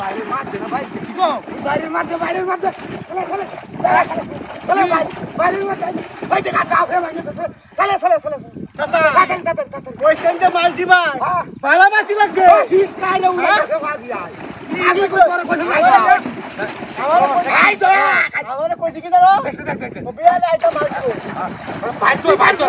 বাইরে মার দে না ভাই কি গো বাইরে মার দে চলে বাইরে মার দে ভাই দেখা দাও হে ভাই চলে তাতে ওই সেন্টে মাছ দিবা পালা মাছ লাগবে হিস কাইলে উড়া ভাজি আই আগে কই তোর কই আই তো আমারে কইছি কি জানো দেখ ও বিয়ালে আইতা মাছ দিব ভাই তো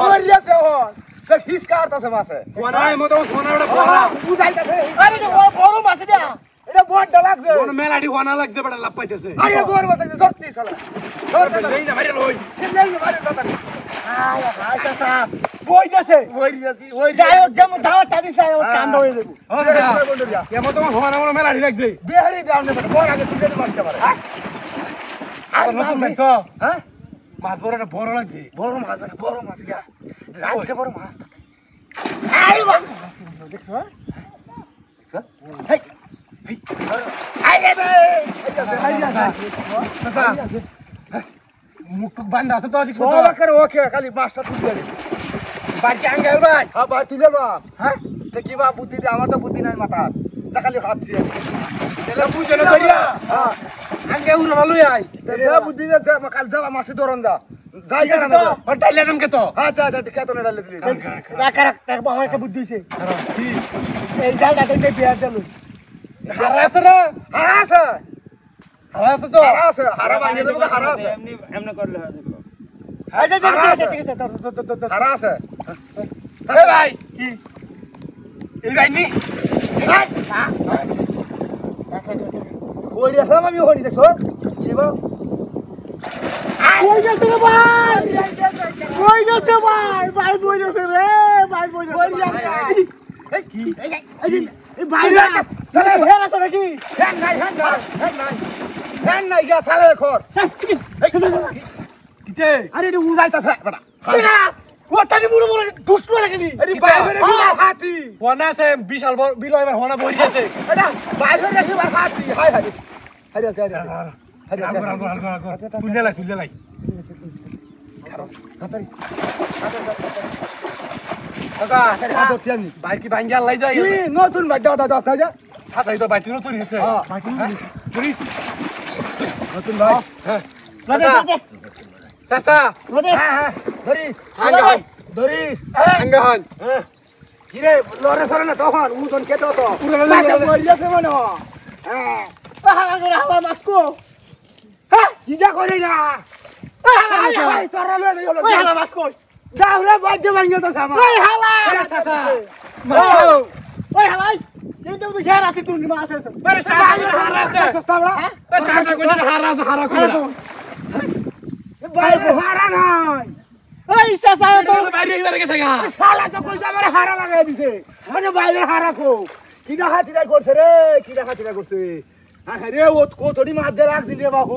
বলিয়াছে হন সে হিস কাটতাছে মাছে কোনায় মতো কোনাড়া বড় বুঝাইতাছে আরে বড় মাছ দিয়া এটা বড় লাগছে কোন মেলাডি কোনা লাগছে বড় লাভ পাইতেছে আরে বড় মাছ সত্যি শালা ধর নেই না মারি লই নেই না মারি দাদা আয় হাই চাচা বই যাচ্ছে ওই যাও যেমন দাওয়াত টাদি চাই ও কান্দ হয়ে যাবে কেমন তোমার হওয়া না মেলাডি লাগছে বেহারি দাও না বড় আগে তুই যেতে মারতে পারে আর নতুন তো হ্যাঁ মাছ বড় লাগছে বড় মাছ গা রাইতে বড় মাছ আই বাবা দেখছো হেই আই রে মুখ বান্ধা আছে তো সব করে ওকে খালি মাছটা তুলে দে বাড়ি আঙ্গেল ভাই হ্যাঁ বাড়ি তুলে বা হ্যাঁ তো কি বা বুদ্ধি দে আমার তো বুদ্ধি নাই মাথা তা খালি হাত ছিয়ে তেলে বুঝে না করিয়া হ্যাঁ আঙ্গে উড়া লই আই তেলে বুদ্ধি দে কাল যাবা মাছে ধরন দা যাই করে না হটাইলে নাম কে তো হ্যাঁ যা কে তো না ডালে দিলি রাখ আমার একটা বুদ্ধি হইছে কি এই জায়গা থেকে বিয়া দিল হারাছে না হারাছে তো হারা ভাঙে দেব হারাছে এমনি করলে হয় দেখো আচ্ছা ঠিক আছে হারাছে এ ভাই কি এই ভাই নি ওই রেসা আমি হনি দেখো জীবা কই গেছে রে ভাই কই গেছে ভাই বই গেছে রে ভাই বই গেছে এই কি এই ভাই চলে হেরা তো নাকি হ্যাঁ নাই গা চলে খর কিতে আরে এটা উজাইতাছে বড়া ও তানি মুড়ো দুষ্ট লাগলি আরে বাইরে হাতি ওনা সে বিশাল বিলো এবার হোনা বই গেছে এটা বাইরে রাখি বার হাতি হাই আরে তুলে লাই হাতারি কাকা হাত তিয়ানি বাইর কি ভাঙ্গা লাই যায় কি নতুন বাড্ডা দাদা যা হাতাই তো বাইতি নতুন হইছে বাইতি নতুন ভাই হ্যাঁ চাচা হ্যাঁ ধরিস আঙ্গাহান কি রে লরে সরে না তখন উজন কে তো বলিয়াছে মনে হ্যাঁ হালা মাসকো হ্যাঁ সিধা করে না তোরা লড়ে হলো হালা মাসকো দাওরে বাজে ভাঙে তো সামা ওই হালা চাচা ওই হালা কিন্তু তুই ঘের আছে তুই মাছ আছে আরে হারা আছে সস্তাবড়া তা চাচা কইছে হারা কইরা ভাই হারা নাই এই চাচা তো বাইরে গেছে গা শালা তো কইছে আমারে হারা লাগাই দিছে মানে বাইরে হারা কো কিডা খাতিরা করছে রে আরে ও কোতড়ি মাছ দে রাখ দিলে বাবু